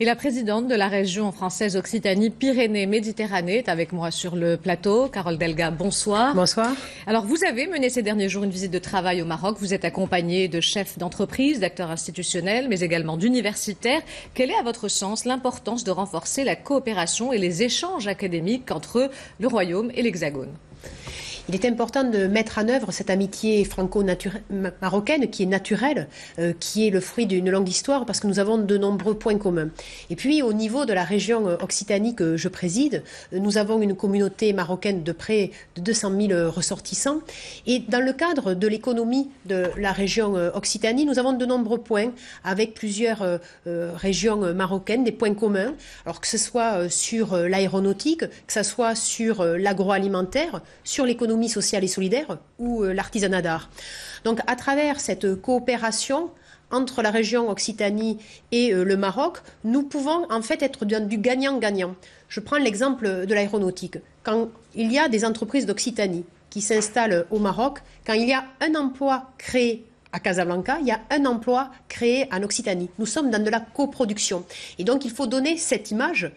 Et la présidente de la région française Occitanie-Pyrénées-Méditerranée est avec moi sur le plateau. Carole Delga, bonsoir. Bonsoir. Alors, vous avez mené ces derniers jours une visite de travail au Maroc. Vous êtes accompagnée de chefs d'entreprise, d'acteurs institutionnels, mais également d'universitaires. Quelle est, à votre sens, l'importance de renforcer la coopération et les échanges académiques entre le Royaume et l'Hexagone ? Il est important de mettre en œuvre cette amitié franco-marocaine qui est naturelle, qui est le fruit d'une longue histoire parce que nous avons de nombreux points communs. Et puis au niveau de la région Occitanie que je préside, nous avons une communauté marocaine de près de 200 000 ressortissants. Et dans le cadre de l'économie de la région Occitanie, nous avons de nombreux points avec plusieurs régions marocaines, des points communs. Alors que ce soit sur l'aéronautique, que ce soit sur l'agroalimentaire, sur l'économie sociale et solidaire ou l'artisanat d'art. Donc à travers cette coopération entre la région Occitanie et le Maroc, nous pouvons en fait être dans du gagnant-gagnant. Je prends l'exemple de l'aéronautique. Quand il y a des entreprises d'Occitanie qui s'installent au Maroc, quand il y a un emploi créé à Casablanca, il y a un emploi créé en Occitanie. Nous sommes dans de la coproduction. Et donc il faut donner cette image,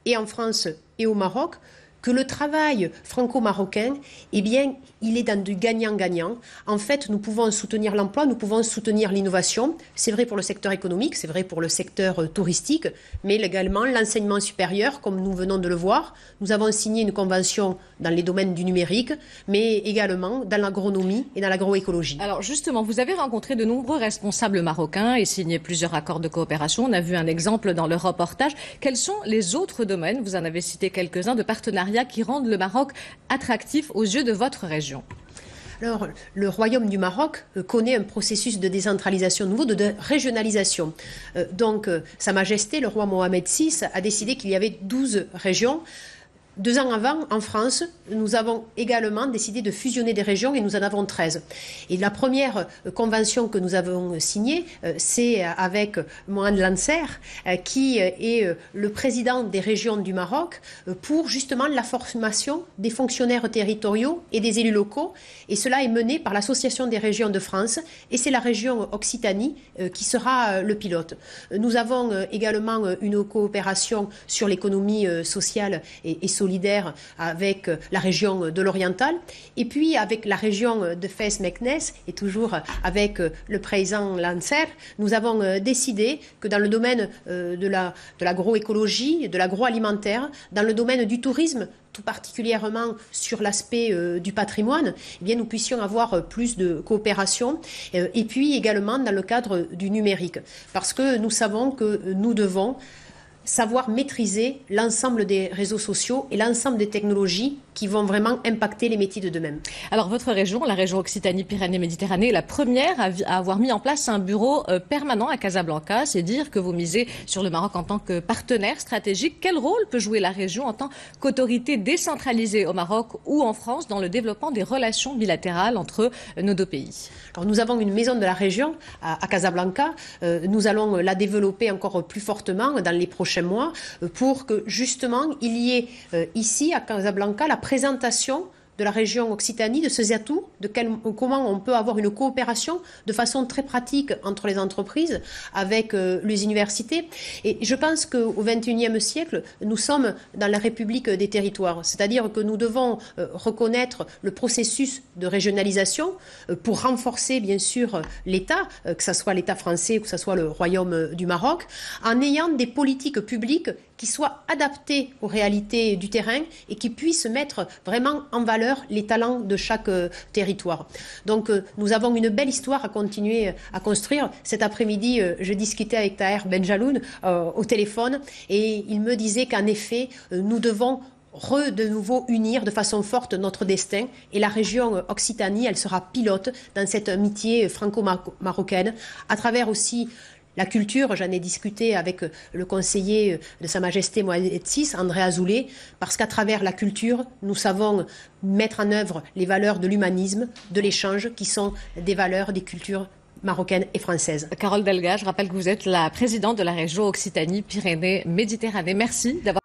et en France et au Maroc, que le travail franco-marocain, eh bien, il est dans du gagnant-gagnant. En fait, nous pouvons soutenir l'emploi, nous pouvons soutenir l'innovation. C'est vrai pour le secteur économique, c'est vrai pour le secteur touristique, mais également l'enseignement supérieur, comme nous venons de le voir. Nous avons signé une convention dans les domaines du numérique, mais également dans l'agronomie et dans l'agroécologie. Alors justement, vous avez rencontré de nombreux responsables marocains et signé plusieurs accords de coopération. On a vu un exemple dans le reportage. Quels sont les autres domaines, vous en avez cité quelques-uns, de partenariat qui rendent le Maroc attractif aux yeux de votre région? Alors, le Royaume du Maroc connaît un processus de décentralisation nouveau, de régionalisation. Donc, Sa Majesté, le roi Mohamed VI, a décidé qu'il y avait 12 régions. 2 ans avant, en France, nous avons également décidé de fusionner des régions et nous en avons 13. Et la première convention que nous avons signée, c'est avec Mohamed Lancer, qui est le président des régions du Maroc, pour justement la formation des fonctionnaires territoriaux et des élus locaux. Et cela est mené par l'Association des régions de France et c'est la région Occitanie qui sera le pilote. Nous avons également une coopération sur l'économie sociale et solidaire avec la région de l'Oriental et puis avec la région de Fès-Meknès et toujours avec le président Lancer, nous avons décidé que dans le domaine de l'agroécologie, de l'agroalimentaire, dans le domaine du tourisme, tout particulièrement sur l'aspect du patrimoine, eh bien, nous puissions avoir plus de coopération et puis également dans le cadre du numérique. Parce que nous savons que nous devons savoir maîtriser l'ensemble des réseaux sociaux et l'ensemble des technologies qui vont vraiment impacter les métiers de demain. Alors votre région, la région Occitanie-Pyrénées-Méditerranée, est la première à avoir mis en place un bureau permanent à Casablanca. C'est dire que vous misez sur le Maroc en tant que partenaire stratégique. Quel rôle peut jouer la région en tant qu'autorité décentralisée au Maroc ou en France dans le développement des relations bilatérales entre nos deux pays? Alors nous avons une maison de la région à Casablanca. Nous allons la développer encore plus fortement dans les prochains mois pour que justement il y ait ici à Casablanca la présentation de la région Occitanie, de ses atouts, comment on peut avoir une coopération de façon très pratique entre les entreprises avec les universités. Et je pense qu'au XXIe siècle, nous sommes dans la République des territoires, c'est-à-dire que nous devons reconnaître le processus de régionalisation pour renforcer bien sûr l'État, que ce soit l'État français ou que ce soit le Royaume du Maroc, en ayant des politiques publiques qui soient adaptées aux réalités du terrain et qui puissent mettre vraiment en valeur les talents de chaque territoire. Donc nous avons une belle histoire à continuer à construire. Cet après-midi, je discutais avec Taher Benjaloun au téléphone et il me disait qu'en effet, nous devons de nouveau unir de façon forte notre destin et la région Occitanie, elle sera pilote dans cette amitié franco-marocaine à travers aussi la culture. J'en ai discuté avec le conseiller de Sa Majesté Mohamed VI, André Azoulay, parce qu'à travers la culture, nous savons mettre en œuvre les valeurs de l'humanisme, de l'échange, qui sont des valeurs des cultures marocaines et françaises. Carole Delga, je rappelle que vous êtes la présidente de la région Occitanie-Pyrénées-Méditerranée. Merci d'avoir